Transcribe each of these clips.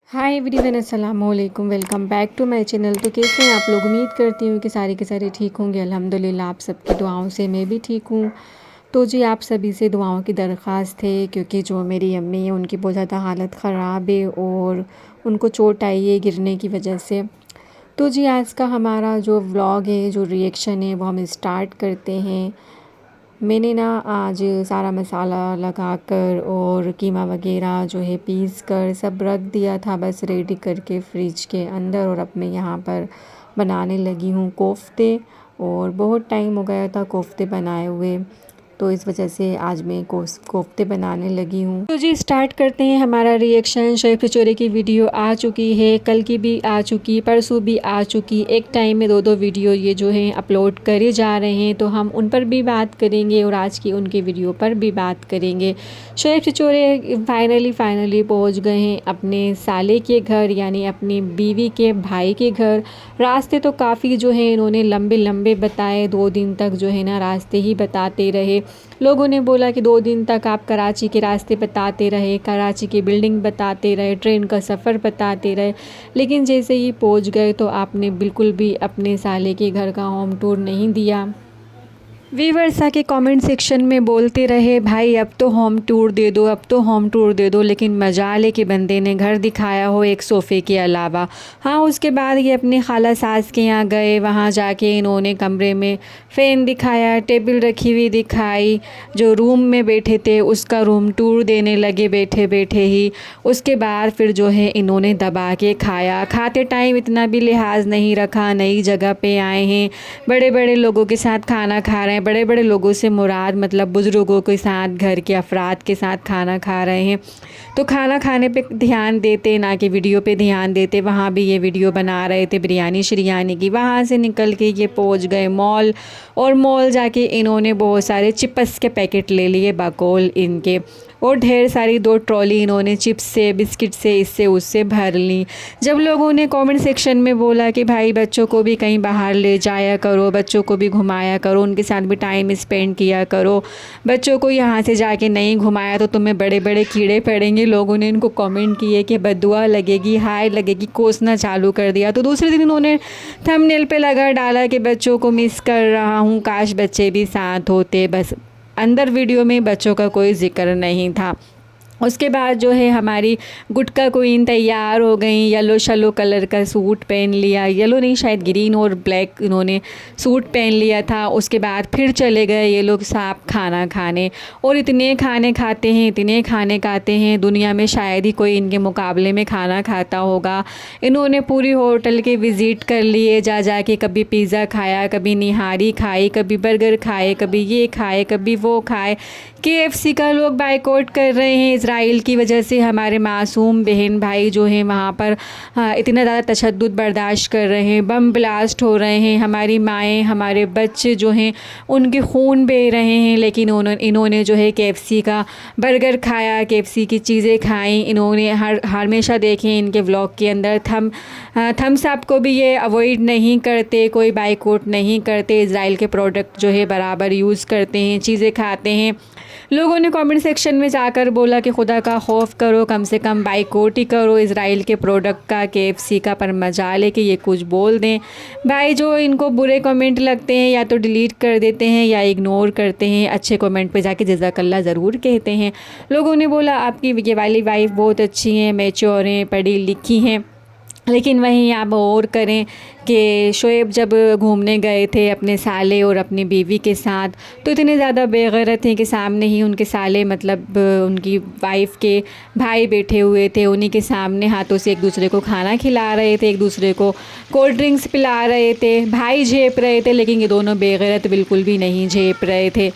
हाय everyone, अस्सलाम वालेकुम। Welcome back to my channel. तो कैसे हैं आप लोग? उम्मीद करती हूँ कि सारे के सारे ठीक होंगे। अल्हम्दुलिल्लाह आप सबकी दुआओं से मैं भी ठीक हूँ। तो जी, आप सभी से दुआओं की दरख्वास्त है, क्योंकि जो मेरी अम्मी है उनकी बहुत ज़्यादा हालत ख़राब है और उनको चोट आई है गिरने की वजह से। तो जी, आज का हमारा जो व्लॉग है, जो रिएक्शन है, वो हम स्टार्ट करते हैं। मैंने ना आज सारा मसाला लगाकर और कीमा वगैरह जो है पीस कर सब रख दिया था, बस रेडी करके फ्रिज के अंदर। और अब मैं यहाँ पर बनाने लगी हूँ कोफ्ते। और बहुत टाइम हो गया था कोफ्ते बनाए हुए, तो इस वजह से आज मैं कोफ्ते बनाने लगी हूँ। तो जी, स्टार्ट करते हैं हमारा रिएक्शन। शेफ कचौरी की वीडियो आ चुकी है, कल की भी आ चुकी, परसों भी आ चुकी। एक टाइम में दो वीडियो ये जो है अपलोड करे जा रहे हैं, तो हम उन पर भी बात करेंगे और आज की उनकी वीडियो पर भी बात करेंगे। शेफ कचौरी फाइनली पहुँच गए हैं अपने साले के घर, यानी अपनी बीवी के भाई के घर। रास्ते तो काफ़ी जो है इन्होंने लंबे लंबे बताए, 2 दिन तक जो है ना रास्ते ही बताते रहे। लोगों ने बोला कि 2 दिन तक आप कराची के रास्ते बताते रहे, कराची की बिल्डिंग बताते रहे, ट्रेन का सफ़र बताते रहे, लेकिन जैसे ही पहुंच गए तो आपने बिल्कुल भी अपने साले के घर का होम टूर नहीं दिया। व्यूअर्स आके कमेंट सेक्शन में बोलते रहे, भाई अब तो होम टूर दे दो, अब तो होम टूर दे दो, लेकिन मजाल के बंदे ने घर दिखाया हो एक सोफ़े के अलावा। हाँ, उसके बाद ये अपने खाला सास के यहाँ गए, वहाँ जाके इन्होंने कमरे में फ़ैन दिखाया, टेबल रखी हुई दिखाई, जो रूम में बैठे थे उसका रूम टूर देने लगे बैठे बैठे ही। उसके बाद फिर जो है इन्होंने दबा के खाया। खाते टाइम इतना भी लिहाज नहीं रखा, नई जगह पे आए हैं, बड़े बड़े लोगों के साथ खाना खा रहे हैं। बड़े बड़े लोगों से मुराद मतलब बुज़ुर्गों के साथ, घर के अफराद के साथ खाना खा रहे हैं, तो खाना खाने पे ध्यान देते, ना कि वीडियो पे ध्यान देते। वहाँ भी ये वीडियो बना रहे थे बिरयानी शिरयानी की। वहाँ से निकल के ये पहुँच गए मॉल, और मॉल जाके इन्होंने बहुत सारे चिप्स के पैकेट ले लिए बकौल इनके, और ढेर सारी 2 ट्रॉली इन्होंने चिप्स से, बिस्किट से, इससे उससे भर ली। जब लोगों ने कमेंट सेक्शन में बोला कि भाई बच्चों को भी कहीं बाहर ले जाया करो, बच्चों को भी घुमाया करो, उनके साथ भी टाइम स्पेंड किया करो, बच्चों को यहाँ से जाके नहीं घुमाया तो तुम्हें बड़े बड़े कीड़े पड़ेंगे, लोगों ने इनको कमेंट किए कि बद्दुआ लगेगी, हाय लगेगी, कोसना चालू कर दिया। तो दूसरे दिन उन्होंने थंबनेल पे लगा डाला कि बच्चों को मिस कर रहा हूँ, काश बच्चे भी साथ होते। बस अंदर वीडियो में बच्चों का कोई ज़िक्र नहीं था। उसके बाद जो है हमारी गुटका क्वीन तैयार हो गई, येलो शलो कलर का सूट पहन लिया, येलो नहीं शायद ग्रीन और ब्लैक इन्होंने सूट पहन लिया था। उसके बाद फिर चले गए ये लोग साथ खाना खाने, और इतने खाने खाते हैं, इतने खाने खाते हैं, दुनिया में शायद ही कोई इनके मुकाबले में खाना खाता होगा। इन्होंने पूरी होटल के विज़िट कर लिए, जा जा के कभी पिज़्ज़ा खाया, कभी निहारी खाई, कभी बर्गर खाए, कभी ये खाए, कभी वो खाए। KFC का लोग बाइकआउट कर रहे हैं इज़राइल की वजह से। हमारे मासूम बहन भाई जो हैं वहाँ पर इतना ज़्यादा तशद्दुद बर्दाश्त कर रहे हैं, बम ब्लास्ट हो रहे हैं, हमारी माएँ, हमारे बच्चे जो हैं उनके खून बह रहे हैं, लेकिन इन्होंने जो है KFC का बर्गर खाया, KFC की चीज़ें खाई। इन्होंने हमेशा देखें इनके व्लॉग के अंदर थम्स अप को भी ये अवॉइड नहीं करते, कोई बाइकआउट नहीं करते, इज़राइल के प्रोडक्ट जो है बराबर यूज़ करते हैं, चीज़ें खाते हैं। लोगों ने कमेंट सेक्शन में जाकर बोला कि खुदा का खौफ करो, कम से कम बाइकआउट ही करो इज़राइल के प्रोडक्ट का, KFC का। पर मजाल है कि ये कुछ बोल दें। भाई जो इनको बुरे कमेंट लगते हैं या तो डिलीट कर देते हैं या इग्नोर करते हैं, अच्छे कमेंट पे जाके जज़ाकल्ला ज़रूर कहते हैं। लोगों ने बोला आपकी ये वाली वाइफ बहुत अच्छी हैं, मैच्योर हैं, पढ़ी लिखी हैं, लेकिन वहीं आप और करें कि शोएब जब घूमने गए थे अपने साले और अपनी बीवी के साथ, तो इतने ज़्यादा बेगैरत थे कि सामने ही उनके साले मतलब उनकी वाइफ के भाई बैठे हुए थे, उन्हीं के सामने हाथों से एक दूसरे को खाना खिला रहे थे, एक दूसरे को कोल्ड ड्रिंक्स पिला रहे थे। भाई झेप रहे थे, लेकिन ये दोनों बेगैरत बिल्कुल भी नहीं झेप रहे थे।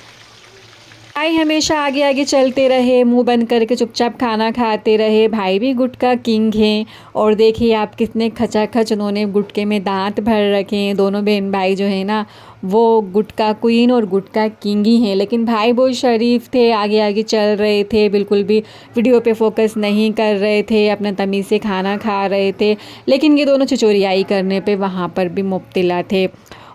भाई हमेशा आगे आगे चलते रहे, मुंह बंद करके चुपचाप खाना खाते रहे। भाई भी गुटका किंग हैं, और देखिए आप कितने खचाखच उन्होंने गुटके में दांत भर रखे हैं। दोनों बहन भाई जो है ना वो गुटका क्वीन और गुटका किंग ही हैं, लेकिन भाई बहुत शरीफ थे, आगे आगे चल रहे थे, बिल्कुल भी वीडियो पे फोकस नहीं कर रहे थे, अपना तमीज़ से खाना खा रहे थे। लेकिन ये दोनों चिचोरियाई करने पे वहाँ पर भी मुब्तला थे।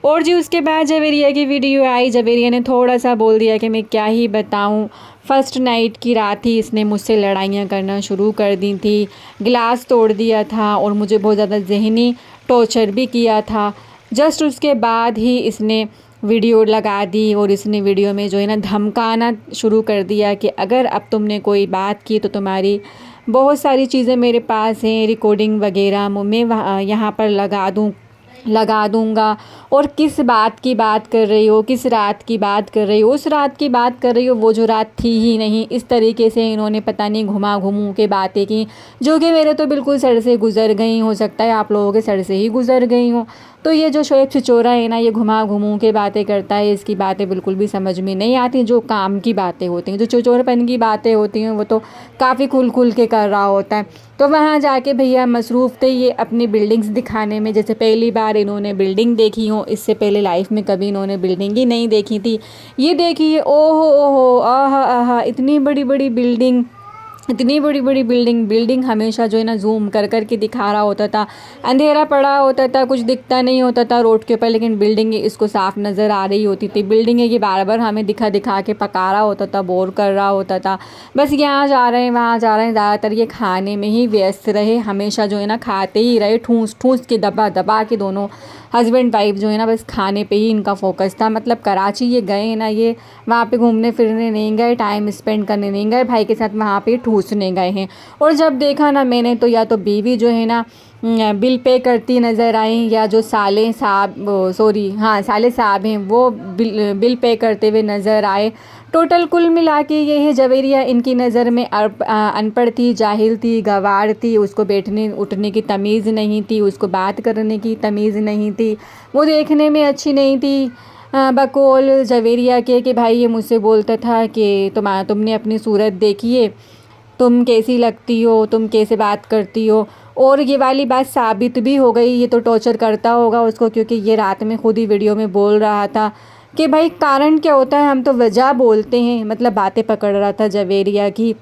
और जी उसके बाद जवेरिया की वीडियो आई, जवेरिया ने थोड़ा सा बोल दिया कि मैं क्या ही बताऊं। फर्स्ट नाइट की रात ही इसने मुझसे लड़ाइयाँ करना शुरू कर दी थी, गिलास तोड़ दिया था और मुझे बहुत ज़्यादा ज़हनी टॉर्चर भी किया था। जस्ट उसके बाद ही इसने वीडियो लगा दी और इसने वीडियो में जो है ना धमकाना शुरू कर दिया कि अगर अब तुमने कोई बात की तो तुम्हारी बहुत सारी चीज़ें मेरे पास हैं, रिकॉर्डिंग वगैरह मैं यहाँ पर लगा दूँगा। और किस बात की बात कर रही हो, किस रात की बात कर रही हो, उस रात की बात कर रही हो वो जो रात थी ही नहीं। इस तरीके से इन्होंने पता नहीं घुमा घुमू के बातें की जो कि मेरे तो बिल्कुल सर से गुज़र गई। हो सकता है आप लोगों के सर से ही गुज़र गई हो। तो ये जो शोएब छिचोरा है ना, ये घुमा घुमू के बातें करता है, इसकी बातें बिल्कुल भी समझ में नहीं आती। जो काम की बातें होती हैं, जो छिचोरपन की बातें होती हैं, वो तो काफ़ी खुल के कर रहा होता है। तो वहाँ जाके भैया मसरूफ़ थे ये अपनी बिल्डिंग्स दिखाने में। जैसे पहली बार इन्होंने बिल्डिंग देखी हो, इससे पहले लाइफ में कभी इन्होंने बिल्डिंग ही नहीं देखी थी। ये देखिए, ओहो ओहो, आहा आहा, इतनी बड़ी बड़ी बिल्डिंग, इतनी बड़ी बड़ी बिल्डिंग हमेशा जो है ना जूम कर के दिखा रहा होता था। अंधेरा पड़ा होता था, कुछ दिखता नहीं होता था रोड के ऊपर, लेकिन बिल्डिंग इसको साफ नज़र आ रही होती थी। बिल्डिंग ये बार बार हमें दिखा के पका रहा होता था, बोर कर रहा होता था। बस यहाँ जा रहे हैं वहाँ जा रहे हैं, ज़्यादातर ये खाने में ही व्यस्त रहे। हमेशा जो है ना खाते ही रहे, ठूस के दबा के दोनों हस्बैंड वाइफ जो है ना बस खाने पे ही इनका फोकस था। मतलब कराची ये गए ना, ये वहाँ पे घूमने फिरने नहीं गए, टाइम स्पेंड करने नहीं गए, भाई के साथ वहाँ पे ठूसने गए हैं। और जब देखा ना मैंने, तो या तो बीवी जो है ना बिल पे करती नज़र आई, या जो साले साहब हैं वो बिल पे करते हुए नज़र आए। टोटल कुल मिला के ये है, जवेरिया इनकी नज़र में अनपढ़ थी, जाहिल थी, गंवार थी। उसको बैठने उठने की तमीज़ नहीं थी, उसको बात करने की तमीज़ नहीं थी, वो देखने में अच्छी नहीं थी। बकौल जवेरिया के कि भाई ये मुझसे बोलता था कि तुमने अपनी सूरत देखी है, तुम कैसी लगती हो, तुम कैसे बात करती हो। और ये वाली बात साबित भी हो गई। ये तो टॉर्चर करता होगा उसको, क्योंकि ये रात में खुद ही वीडियो में बोल रहा था कि भाई कारण क्या होता है, हम तो वजह बोलते हैं। मतलब बातें पकड़ रहा था जवेरिया की,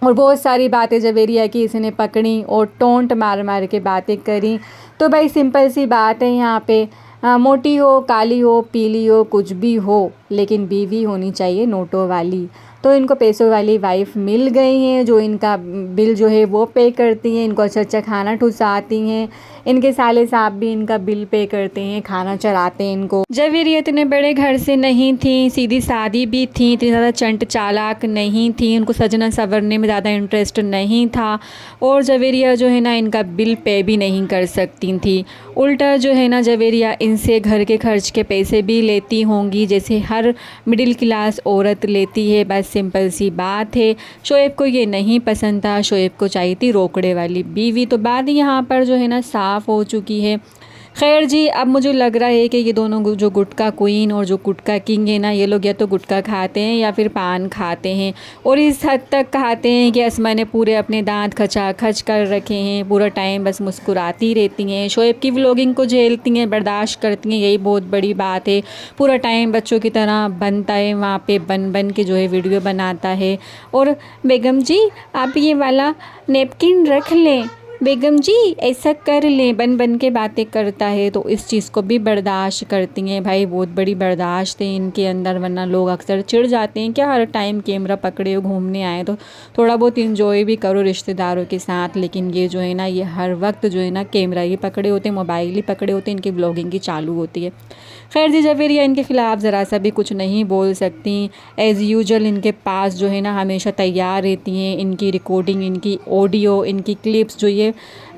और बहुत सारी बातें जवेरिया की इसने पकड़ी और टोंट मार के बातें करी। तो भाई सिंपल सी बात है यहाँ पे, मोटी हो, काली हो, पीली हो, कुछ भी हो, लेकिन बीवी होनी चाहिए नोटों वाली। तो इनको पैसों वाली वाइफ मिल गई हैं जो इनका बिल जो है वो पे करती हैं, इनको अच्छा खाना ठुसाती हैं। इनके साले साहब भी इनका बिल पे करते हैं, खाना चढ़ाते हैं इनको। जवेरिया इतने बड़े घर से नहीं थी, सीधी सादी भी थी, इतनी ज़्यादा चंट चालाक नहीं थी, उनको सजना संवरने में ज़्यादा इंटरेस्ट नहीं था। और जवेरिया जो है ना इनका बिल पे भी नहीं कर सकती थी। उल्टा जो है ना जवेरिया इनसे घर के खर्च के पैसे भी लेती होंगी, जैसे हर मिडिल क्लास औरत लेती है। बस सिंपल सी बात है, शोएब को ये नहीं पसंद था, शोएब को चाहिए थी रोकड़े वाली बीवी। तो बात यहाँ पर जो है ना साफ़ हो चुकी है। खैर जी, अब मुझे लग रहा है कि ये दोनों जो गुटखा क्वीन और जो गुटखा किंग है ना, ये लोग या तो गुटखा खाते हैं या फिर पान खाते हैं, और इस हद तक खाते हैं कि असमा ने पूरे अपने दांत खचाखच कर रखे हैं। पूरा टाइम बस मुस्कुराती रहती हैं, शोएब की व्लॉगिंग को झेलती हैं, बर्दाश्त करती हैं, यही बहुत बड़ी बात है। पूरा टाइम बच्चों की तरह बनता है वहाँ पे, बन के जो है वीडियो बनाता है। और बेगम जी आप ये वाला नेपकिन रख लें, बेगम जी ऐसा कर लें, बन के बातें करता है। तो इस चीज़ को भी बर्दाश्त करती हैं। भाई बहुत बड़ी बर्दाश्त है इनके अंदर, वरना लोग अक्सर चिढ़ जाते हैं क्या हर टाइम कैमरा पकड़े हो घूमने आए, तो थोड़ा बहुत इंजॉय भी करो रिश्तेदारों के साथ। लेकिन ये जो है ना, ये हर वक्त जो है ना कैमरा ही पकड़े होते हैं, मोबाइल ही पकड़े होते हैं, इनकी ब्लॉगिंग की चालू होती है। खैर जी, जवेरिया इनके ख़िलाफ़ ज़रा सा भी कुछ नहीं बोल सकती। एज़ यूजुअल इनके पास जो है ना हमेशा तैयार रहती हैं, इनकी रिकॉर्डिंग, इनकी ऑडियो, इनकी क्लिप्स जो ये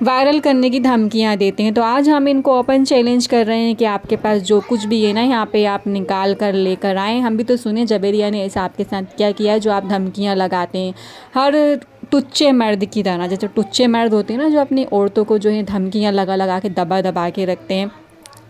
वायरल करने की धमकियां देते हैं। तो आज हम इनको ओपन चैलेंज कर रहे हैं कि आपके पास जो कुछ भी है ना यहाँ पे आप निकाल कर लेकर आएँ। हम भी तो सुने जवेरिया ने ऐसा आपके साथ क्या किया जो आप धमकियाँ लगाते हैं हर टुच्चे मर्द की तरह। जैसे टुच्चे मर्द होते हैं ना जो अपनी औरतों को जो है धमकियाँ लगा के दबा के रखते हैं।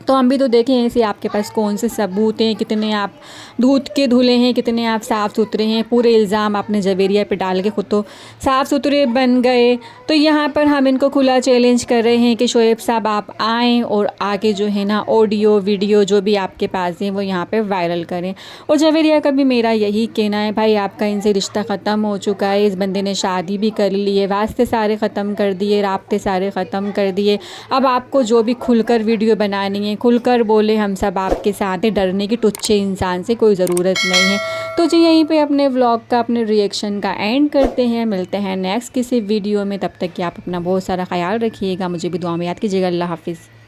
तो हम भी तो देखें ऐसे आपके पास कौन से सबूत हैं, कितने आप दूध के धुले हैं, कितने आप साफ़ सुथरे हैं। पूरे इल्ज़ाम आपने जवेरिया पे डाल के खुद तो साफ़ सुथरे बन गए। तो यहाँ पर हम इनको खुला चैलेंज कर रहे हैं कि शोएब साहब आप आएँ और आके जो है ना ऑडियो वीडियो जो भी आपके पास है वो यहाँ पे वायरल करें। और जवेरिया का भी मेरा यही कहना है, भाई आपका इनसे रिश्ता ख़त्म हो चुका है, इस बंदे ने शादी भी कर ली है, वास्ते सारे ख़त्म कर दिए, राब्ते सारे ख़त्म कर दिए। अब आपको जो भी खुलकर वीडियो बनानी है, हैं, खुलकर बोले, हम सब आपके साथ हैं, डरने की टुच्चे इंसान से कोई ज़रूरत नहीं है। तो जी यहीं पे अपने व्लॉग का, अपने रिएक्शन का एंड करते हैं। मिलते हैं नेक्स्ट किसी वीडियो में, तब तक कि आप अपना बहुत सारा ख्याल रखिएगा, मुझे भी दुआ में याद कीजिएगा। अल्लाह हाफ़िज़।